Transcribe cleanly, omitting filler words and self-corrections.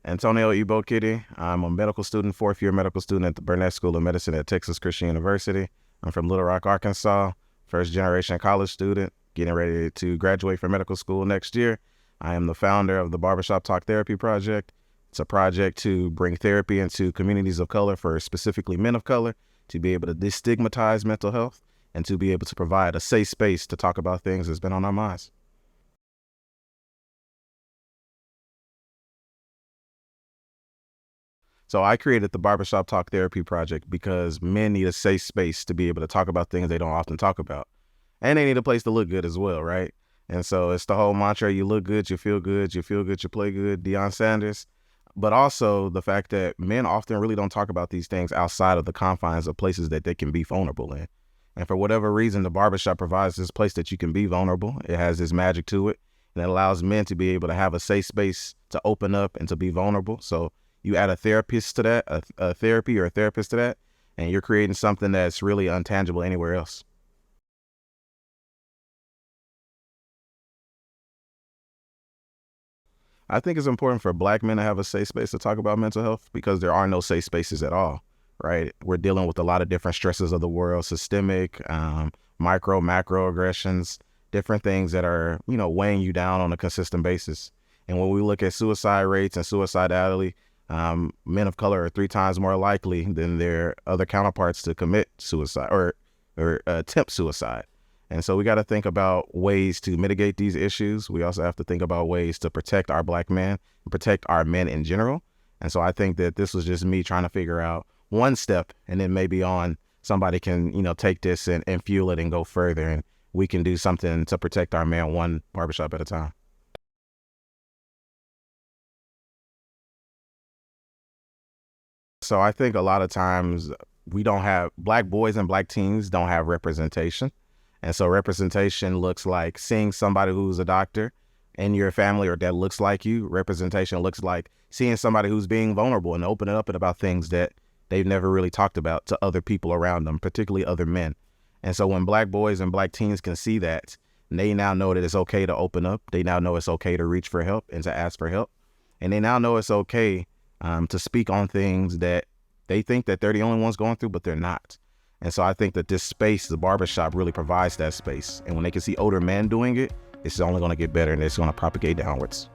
Antonio Igbokidi. I'm a medical student, fourth year medical student at the Burnett School of Medicine at Texas Christian University. I'm from Little Rock, Arkansas, first generation college student, getting ready to graduate from medical school next year. I am the founder of the Barbershop Talk Therapy project. It's a project to bring therapy into communities of color, for specifically men of color, to be able to destigmatize mental health and to be able to provide a safe space to talk about things that's been on our minds. So I created the Barbershop Talk Therapy project because men need a safe space to be able to talk about things they don't often talk about. And they need a place to look good as well, right? And so it's the whole mantra, you look good, you feel good, you feel good, you play good, Deion Sanders. But also the fact that men often really don't talk about these things outside of the confines of places that they can be vulnerable in. And for whatever reason, the barbershop provides this place that you can be vulnerable. It has this magic to it, and it allows men to be able to have a safe space to open up and to be vulnerable. So you add a therapist to that, a therapy or a therapist to that, and you're creating something that's really untangible anywhere else. I think it's important for Black men to have a safe space to talk about mental health because there are no safe spaces at all, right? We're dealing with a lot of different stresses of the world, systemic, micro, macro aggressions, different things that are, weighing you down on a consistent basis. And when we look at suicide rates and suicidality, men of color are 3 times more likely than their other counterparts to commit suicide or attempt suicide. And so we got to think about ways to mitigate these issues. We also have to think about ways to protect our Black men and protect our men in general. And so I think that this was just me trying to figure out one step, and then maybe on somebody can, take this and fuel it and go further, and we can do something to protect our men one barbershop at a time. So I think a lot of times Black boys and Black teens don't have representation. And so representation looks like seeing somebody who's a doctor in your family or that looks like you. Representation looks like seeing somebody who's being vulnerable and opening up about things that they've never really talked about to other people around them, particularly other men. And so when Black boys and Black teens can see that, they now know that it's okay to open up. They now know it's okay to reach for help and to ask for help. And they now know it's okay to speak on things that they think that they're the only ones going through, but they're not. And so I think that this space, the barbershop, really provides that space. And when they can see older men doing it, it's only going to get better and it's going to propagate downwards.